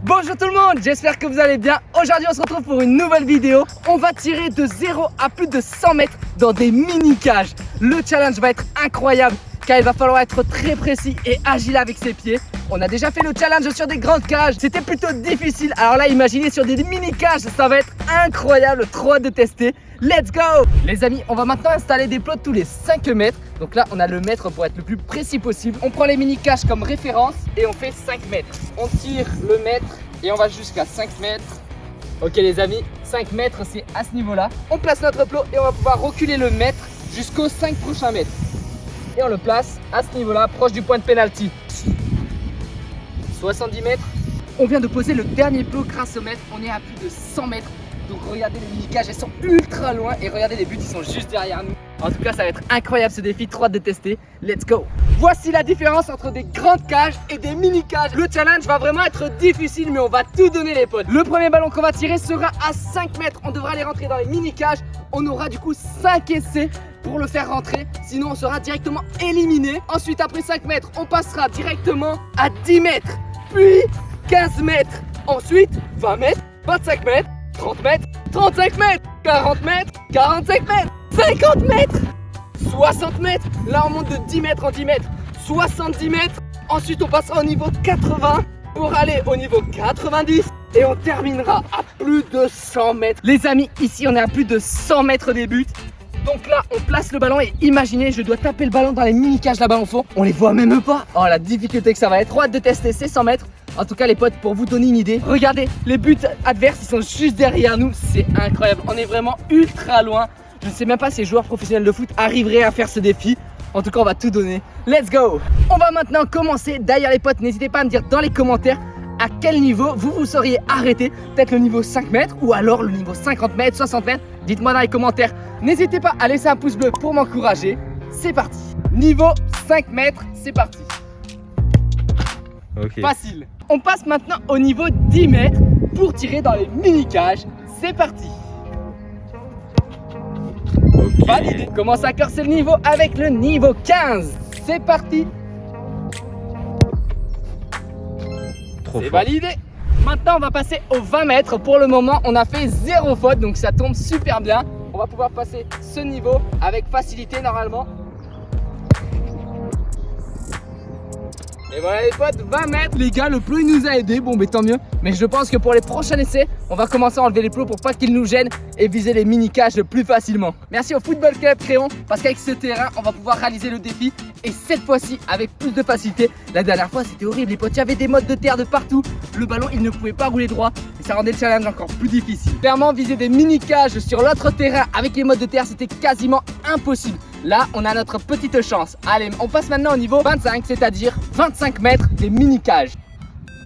Bonjour tout le monde, j'espère que vous allez bien. Aujourd'hui on se retrouve pour une nouvelle vidéo. On va tirer de 0 à plus de 100 mètres dans des mini-cages. Le challenge va être incroyable car il va falloir être très précis et agile avec ses pieds. On a déjà fait le challenge sur des grandes cages, c'était plutôt difficile. Alors là, imaginez sur des mini-cages, ça va être incroyable, trop hâte de tester. Let's go! Les amis, on va maintenant installer des plots tous les 5 mètres. Donc là, on a le mètre pour être le plus précis possible. On prend les mini-cages comme référence et on fait 5 mètres. On tire le mètre et on va jusqu'à 5 mètres. Ok les amis, 5 mètres c'est à ce niveau-là. On place notre plot et on va pouvoir reculer le mètre jusqu'aux 5 prochains mètres. Et on le place à ce niveau-là, proche du point de pénalty. 70 mètres. On vient de poser le dernier plot grâce au mètre. On est à plus de 100 mètres. Donc regardez les mini-cages, elles sont ultra loin. Et regardez les buts, ils sont juste derrière nous. En tout cas, ça va être incroyable ce défi. Trop hâte de tester. Let's go! Voici la différence entre des grandes cages et des mini-cages. Le challenge va vraiment être difficile, mais on va tout donner les potes. Le premier ballon qu'on va tirer sera à 5 mètres. On devra les rentrer dans les mini-cages. On aura du coup 5 essais pour le faire rentrer, sinon on sera directement éliminé. Ensuite, après 5 mètres, on passera directement à 10 mètres, puis 15 mètres, ensuite 20 mètres, 25 mètres, 30 mètres, 35 mètres, 40 mètres, 45 mètres, 50 mètres, 60 mètres. Là on monte de 10 mètres en 10 mètres, 70 mètres. Ensuite on passera au niveau 80 pour aller au niveau 90 et on terminera à plus de 100 mètres. Les amis, ici on est à plus de 100 mètres des buts. Donc là, on place le ballon et imaginez, je dois taper le ballon dans les mini-cages là-bas au fond. On les voit même pas. Oh, la difficulté que ça va être. Trop hâte de tester ces 100 mètres. En tout cas, les potes, pour vous donner une idée, regardez, les buts adverses, ils sont juste derrière nous. C'est incroyable. On est vraiment ultra loin. Je ne sais même pas si les joueurs professionnels de foot arriveraient à faire ce défi. En tout cas, on va tout donner. Let's go! On va maintenant commencer. D'ailleurs, les potes, n'hésitez pas à me dire dans les commentaires à quel niveau vous seriez arrêté. Peut-être le niveau 5 mètres ou alors le niveau 50 mètres, 60 mètres. Dites-moi dans les commentaires. N'hésitez pas à laisser un pouce bleu pour m'encourager. C'est parti. Niveau 5 mètres, c'est parti. Okay. Facile. On passe maintenant au niveau 10 mètres pour tirer dans les mini-cages. C'est parti. Okay. Validé. Commence à corser le niveau avec le niveau 15. C'est parti. C'est validé. Maintenant on va passer aux 20 mètres. Pour le moment on a fait 0 faute, donc ça tombe super bien. On va pouvoir passer ce niveau avec facilité normalement. Et voilà les potes, 20 mètres. Les gars, le plot il nous a aidé, bon mais tant mieux. Mais je pense que pour les prochains essais, on va commencer à enlever les plots pour pas qu'ils nous gênent et viser les mini-cages plus facilement. Merci au Football Club Créon, parce qu'avec ce terrain, on va pouvoir réaliser le défi. Et cette fois-ci, avec plus de facilité. La dernière fois, c'était horrible, les potes, il y avait des mottes de terre de partout. Le ballon, il ne pouvait pas rouler droit. Et ça rendait le challenge encore plus difficile. Clairement, viser des mini-cages sur l'autre terrain avec les mottes de terre, c'était quasiment impossible. Là, on a notre petite chance. Allez, on passe maintenant au niveau 25, c'est-à-dire 25 mètres des mini-cages.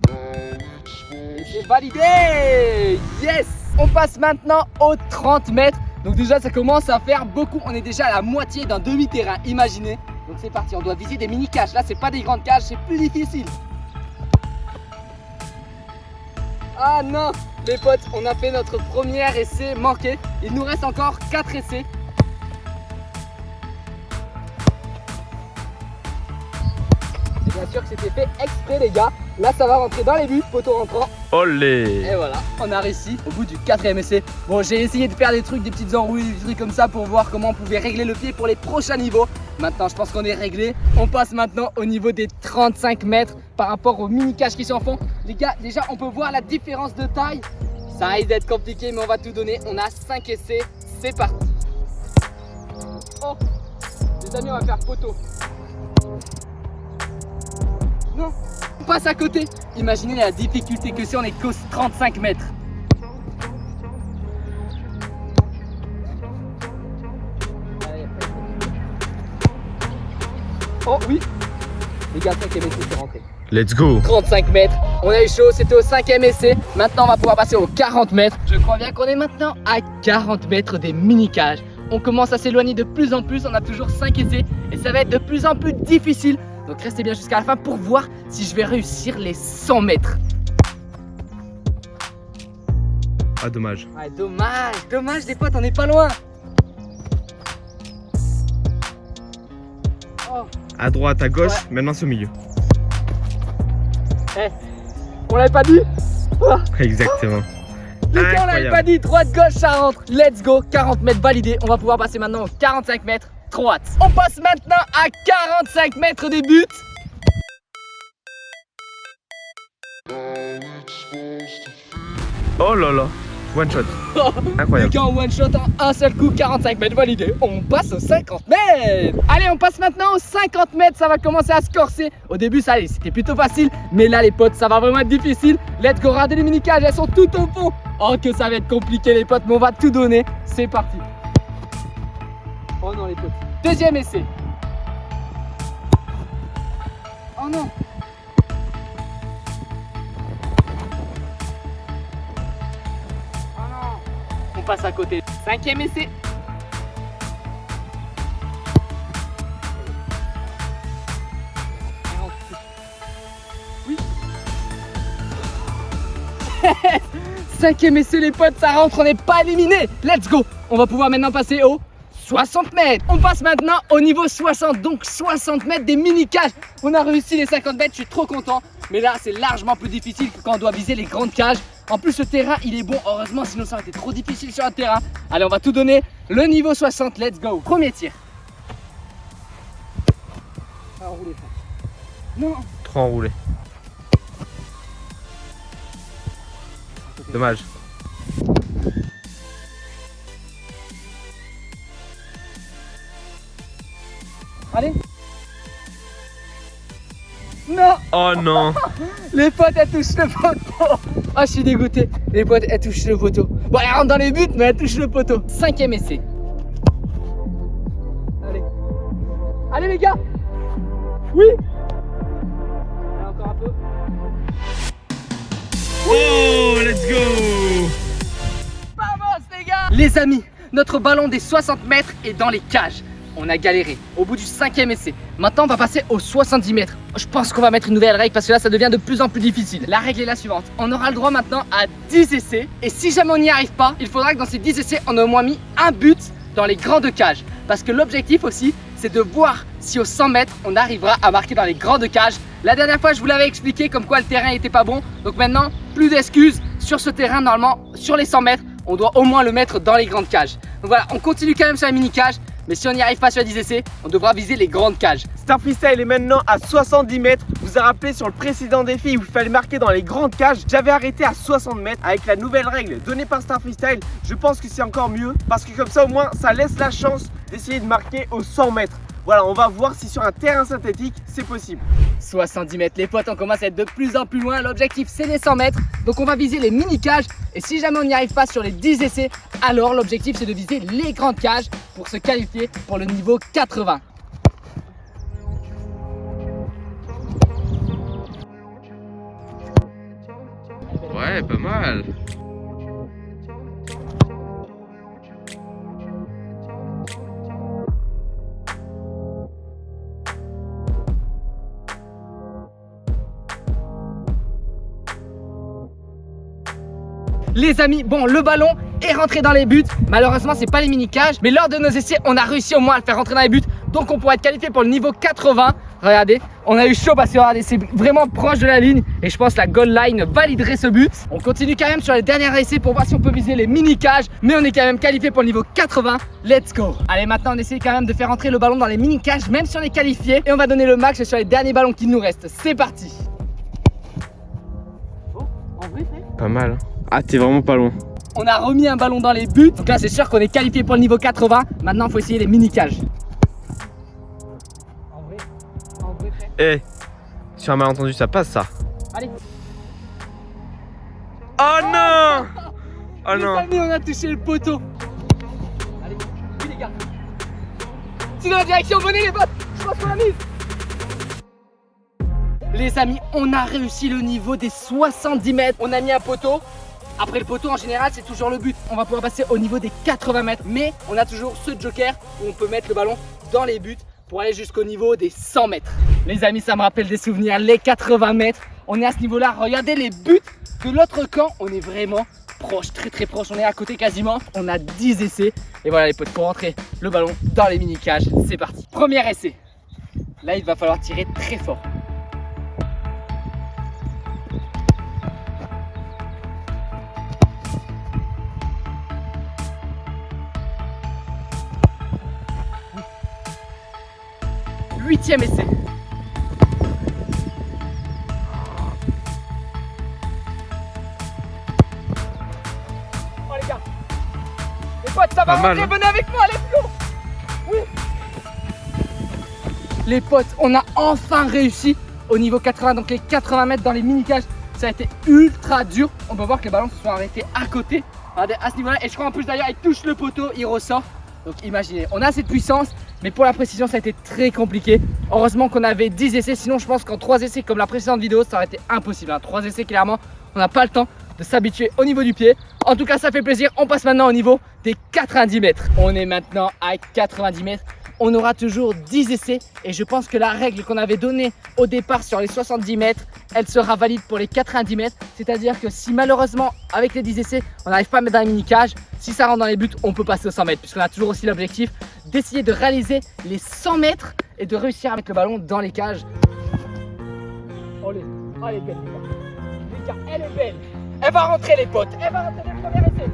Et c'est validé! Yes! On passe maintenant aux 30 mètres. Donc déjà, ça commence à faire beaucoup. On est déjà à la moitié d'un demi-terrain, imaginez. Donc c'est parti, on doit viser des mini-cages. Là, c'est pas des grandes cages, c'est plus difficile. Ah non, les potes, on a fait notre premier essai manqué. Il nous reste encore 4 essais. Bien sûr que c'était fait exprès les gars. Là ça va rentrer dans les buts, poteau rentrant. Olé! Et voilà, on a réussi au bout du 4e essai. Bon, j'ai essayé de faire des trucs, des petites enrouées, des trucs comme ça pour voir comment on pouvait régler le pied pour les prochains niveaux. Maintenant je pense qu'on est réglé. On passe maintenant au niveau des 35 mètres par rapport aux mini-cages qui sont en fond. Les gars, déjà on peut voir la différence de taille. Ça risque d'être compliqué mais on va tout donner. On a 5 essais, c'est parti. Oh, les amis, on va faire poteau. Non, on passe à côté. Imaginez la difficulté que c'est, on est qu'aux 35 mètres. Oh oui. Les gars, 5e essai, c'est rentré. Let's go! 35 mètres, on a eu chaud, c'était au 5e essai. Maintenant, on va pouvoir passer aux 40 mètres. Je crois bien qu'on est maintenant à 40 mètres des mini-cages. On commence à s'éloigner de plus en plus, on a toujours 5 essais et ça va être de plus en plus difficile. Donc restez bien jusqu'à la fin pour voir si je vais réussir les 100 mètres. Ah, dommage. Ah, dommage les potes, on n'est pas loin. Oh. À droite, à gauche, Ouais. maintenant c'est au milieu. Eh, on l'avait pas dit? Exactement. Les gars, on l'avait Incroyable. pas dit, droite-gauche, ça rentre. Let's go, 40 mètres validés. On va pouvoir passer maintenant aux 45 mètres. Trop hâte. On passe maintenant à 45 mètres des buts. Oh là là. One shot. Les Incroyable. gars, en one shot, en un seul coup, 45 mètres validés. On passe aux 50 mètres. Allez, on passe maintenant aux 50 mètres. Ça va commencer à se corser. Au début, ça allait, c'était plutôt facile. Mais là, les potes, ça va vraiment être difficile. Let's go, regardez les mini-cages, elles sont tout au fond. Oh, que ça va être compliqué, les potes, mais on va tout donner. C'est parti. Oh non, les potes. Deuxième essai. Oh non. Oh non. On passe à côté. Cinquième essai. Oui. Cinquième essai, les potes, ça rentre, on n'est pas éliminé. Let's go. On va pouvoir maintenant passer au 60 mètres. On passe maintenant au niveau 60, donc 60 mètres des mini-cages. On a réussi les 50 mètres, je suis trop content. Mais là, c'est largement plus difficile que quand on doit viser les grandes cages. En plus, le terrain, il est bon, heureusement, sinon ça aurait été trop difficile sur un terrain. Allez, on va tout donner. Le niveau 60, let's go. Premier tir. Ah, enroulé, frère. Non. Trop enroulé. Dommage. Allez. Non. Oh non. Les potes, elles touchent le poteau. Ah, je suis dégoûté. Les potes, elles touchent le poteau. Bon, elles rentrent dans les buts, mais elles touchent le poteau. Cinquième essai. Allez. Allez, les gars. Oui. Allez, encore un peu. Oh, let's go. Vamos, les gars. Les amis, notre ballon des 60 mètres est dans les cages. On a galéré au bout du cinquième essai. Maintenant, on va passer aux 70 mètres. Je pense qu'on va mettre une nouvelle règle parce que là, ça devient de plus en plus difficile. La règle est la suivante. On aura le droit maintenant à 10 essais. Et si jamais on n'y arrive pas, il faudra que dans ces 10 essais, on ait au moins mis un but dans les grandes cages. Parce que l'objectif aussi, c'est de voir si aux 100 mètres, on arrivera à marquer dans les grandes cages. La dernière fois, je vous l'avais expliqué comme quoi le terrain n'était pas bon. Donc maintenant, plus d'excuses sur ce terrain. Normalement, sur les 100 mètres, on doit au moins le mettre dans les grandes cages. Donc voilà, on continue quand même sur la mini-cage. Mais si on n'y arrive pas sur les 10 essais, on devra viser les grandes cages. Star Freestyle est maintenant à 70 mètres. Vous vous rappelez sur le précédent défi où il fallait marquer dans les grandes cages, j'avais arrêté à 60 mètres avec la nouvelle règle donnée par Star Freestyle. Je pense que c'est encore mieux parce que comme ça au moins ça laisse la chance d'essayer de marquer aux 100 mètres. Voilà, on va voir si sur un terrain synthétique c'est possible. 70 mètres, les potes, on commence à être de plus en plus loin. L'objectif c'est les 100 mètres. Donc on va viser les mini-cages. Et si jamais on n'y arrive pas sur les 10 essais, alors l'objectif c'est de viser les grandes cages pour se qualifier pour le niveau 80. Ouais, pas mal. Les amis, bon, le ballon est rentré dans les buts. Malheureusement, c'est pas les mini-cages. Mais lors de nos essais, on a réussi au moins à le faire rentrer dans les buts. Donc on pourra être qualifié pour le niveau 80. Regardez, on a eu chaud parce que regardez, c'est vraiment proche de la ligne. Et je pense que la goal line validerait ce but. On continue quand même sur les derniers essais pour voir si on peut viser les mini-cages. Mais on est quand même qualifié pour le niveau 80. Let's go. Allez, maintenant on essaie quand même de faire rentrer le ballon dans les mini-cages, même si on est qualifié. Et on va donner le max sur les derniers ballons qui nous restent. C'est parti. Oh, en vrai, frère. Pas mal. Ah, t'es vraiment pas loin. On a remis un ballon dans les buts. Donc là, c'est sûr qu'on est qualifié pour le niveau 80. Maintenant, il faut essayer les mini-cages. En vrai, frère. Eh, sur un malentendu, ça passe ça. Allez. Oh non. Oh Les non. amis, on a touché le poteau. Allez, oui les gars. C'est dans la direction, venez les potes. Je pense qu'on l'a mise. Les amis, on a réussi le niveau des 70 mètres. On a mis un poteau. Après le poteau, en général, c'est toujours le but. On va pouvoir passer au niveau des 80 mètres. Mais on a toujours ce joker où on peut mettre le ballon dans les buts pour aller jusqu'au niveau des 100 mètres. Les amis, ça me rappelle des souvenirs. Les 80 mètres, on est à ce niveau-là. Regardez les buts de l'autre camp. On est vraiment proche, très très proche. On est à côté quasiment. On a 10 essais. Et voilà les potes, pour rentrer le ballon dans les mini-cages. C'est parti. Premier essai. Là, il va falloir tirer très fort. 8e essai. Oh les gars, les potes, ça va Pas mal, rentrer, hein. venez avec moi, let's go. Oui. Les potes, on a enfin réussi au niveau 80, donc les 80 mètres dans les mini-cages. Ça a été ultra dur. On peut voir que les ballons se sont arrêtés à côté. Regardez, à ce niveau-là. Et je crois en plus d'ailleurs, il touche le poteau, il ressort. Donc imaginez, on a cette puissance, mais pour la précision, ça a été très compliqué. Heureusement qu'on avait 10 essais, sinon je pense qu'en 3 essais, comme la précédente vidéo, ça aurait été impossible. 3 essais, clairement, on n'a pas le temps de s'habituer au niveau du pied. En tout cas, ça fait plaisir. On passe maintenant au niveau des 90 mètres. On est maintenant à 90 mètres. On aura toujours 10 essais et je pense que la règle qu'on avait donnée au départ sur les 70 mètres, elle sera valide pour les 90 mètres. C'est-à-dire que si malheureusement, avec les 10 essais, on n'arrive pas à mettre dans les mini-cages, si ça rentre dans les buts, on peut passer aux 100 mètres. Puisqu'on a toujours aussi l'objectif d'essayer de réaliser les 100 mètres et de réussir à mettre le ballon dans les cages. Oh, elle est belle, les gars, elle est belle. Elle va rentrer, les potes. Elle va rentrer dès le premier essai.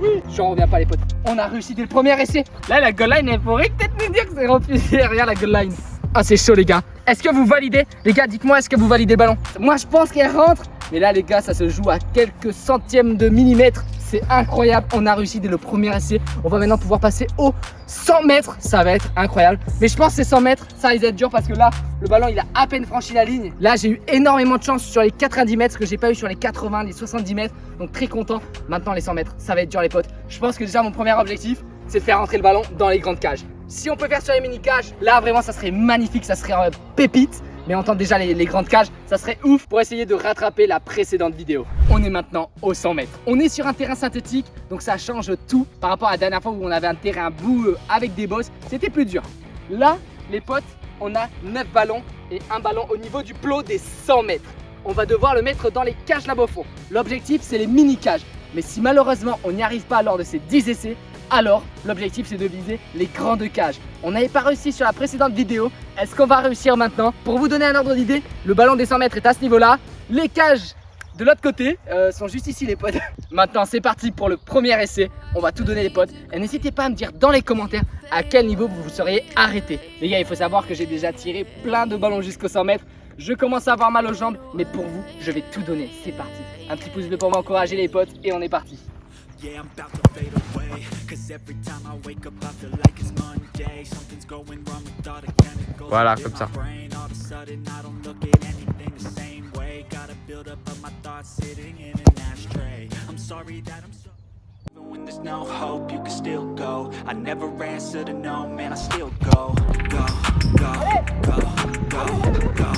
Oui, j'en reviens pas, les potes. On a réussi dès le premier essai. Là, la goal line, elle pourrait peut-être nous dire que c'est rempli. Regarde la goal line. Ah, c'est chaud, les gars. Est-ce que vous validez? Les gars, dites-moi, est-ce que vous validez le ballon? Moi, je pense qu'elle rentre. Mais là, les gars, ça se joue à quelques centièmes de millimètres. C'est incroyable. On a réussi dès le premier essai. On va maintenant pouvoir passer aux 100 mètres. Ça va être incroyable. Mais je pense que ces 100 mètres, ça risque d'être dur parce que là, le ballon, il a à peine franchi la ligne. Là, j'ai eu énormément de chance sur les 90 mètres, ce que j'ai pas eu sur les 80, les 70 mètres. Donc, très content. Maintenant, les 100 mètres, ça va être dur, les potes. Je pense que déjà, mon premier objectif, c'est de faire rentrer le ballon dans les grandes cages. Si on peut faire sur les mini-cages, là, vraiment, ça serait magnifique. Ça serait pépite. Mais on tente déjà les grandes cages, ça serait ouf pour essayer de rattraper la précédente vidéo. On est maintenant aux 100 mètres. On est sur un terrain synthétique, donc ça change tout par rapport à la dernière fois où on avait un terrain boueux avec des bosses. C'était plus dur. Là, les potes, on a 9 ballons et un ballon au niveau du plot des 100 mètres. On va devoir le mettre dans les cages là-bas au fond. L'objectif, c'est les mini-cages. Mais si malheureusement, on n'y arrive pas lors de ces 10 essais, alors l'objectif c'est de viser les grandes cages. On n'avait pas réussi sur la précédente vidéo. Est-ce qu'on va réussir maintenant? Pour vous donner un ordre d'idée, le ballon des 100 mètres est à ce niveau là. Les cages de l'autre côté sont juste ici, les potes. Maintenant c'est parti pour le premier essai. On va tout donner, les potes. Et n'hésitez pas à me dire dans les commentaires à quel niveau vous vous seriez arrêté. Les gars, il faut savoir que j'ai déjà tiré plein de ballons jusqu'aux 100 mètres. Je commence à avoir mal aux jambes, mais pour vous, je vais tout donner. C'est parti. Un petit pouce bleu pour m'encourager, les potes, et on est parti. Yeah, I'm about to fade away. Cause every time I wake up, I feel like it's Monday. Something's going wrong with all the chemicals. Voilà, in comme my ça. brain. All of a sudden, I don't look at anything the same way. Got a build up of my thoughts sitting in an ashtray. I'm sorry that I'm so. Even when there's no hope, you can still go. I never answer to no, man, I still go. Go, go, go, go, go, go, go.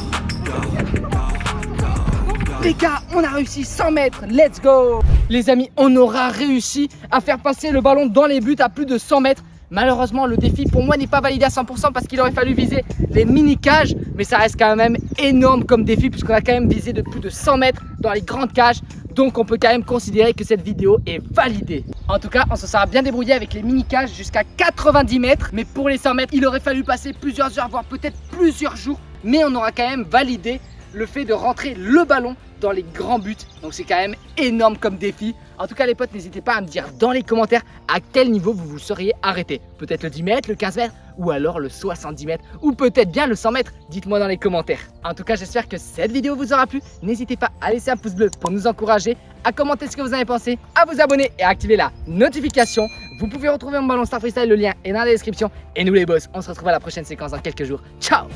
Les gars, on a réussi 100 mètres, let's go! Les amis, on aura réussi à faire passer le ballon dans les buts à plus de 100 mètres. Malheureusement, le défi pour moi n'est pas validé à 100% parce qu'il aurait fallu viser les mini-cages. Mais ça reste quand même énorme comme défi puisqu'on a quand même visé de plus de 100 mètres dans les grandes cages. Donc on peut quand même considérer que cette vidéo est validée. En tout cas, on se sera bien débrouillé avec les mini-cages jusqu'à 90 mètres. Mais pour les 100 mètres, il aurait fallu passer plusieurs heures, voire peut-être plusieurs jours. Mais on aura quand même validé le fait de rentrer le ballon dans les grands buts. Donc c'est quand même énorme comme défi. En tout cas, les potes, n'hésitez pas à me dire dans les commentaires à quel niveau vous vous seriez arrêté. Peut-être le 10 mètres, le 15 mètres ou alors le 70 mètres ou peut-être bien le 100 mètres. Dites-moi dans les commentaires. En tout cas, j'espère que cette vidéo vous aura plu. N'hésitez pas à laisser un pouce bleu pour nous encourager, à commenter ce que vous en avez pensé, à vous abonner et à activer la notification. Vous pouvez retrouver mon ballon Star Freestyle, le lien est dans la description. Et nous les boss, on se retrouve à la prochaine séquence dans quelques jours. Ciao!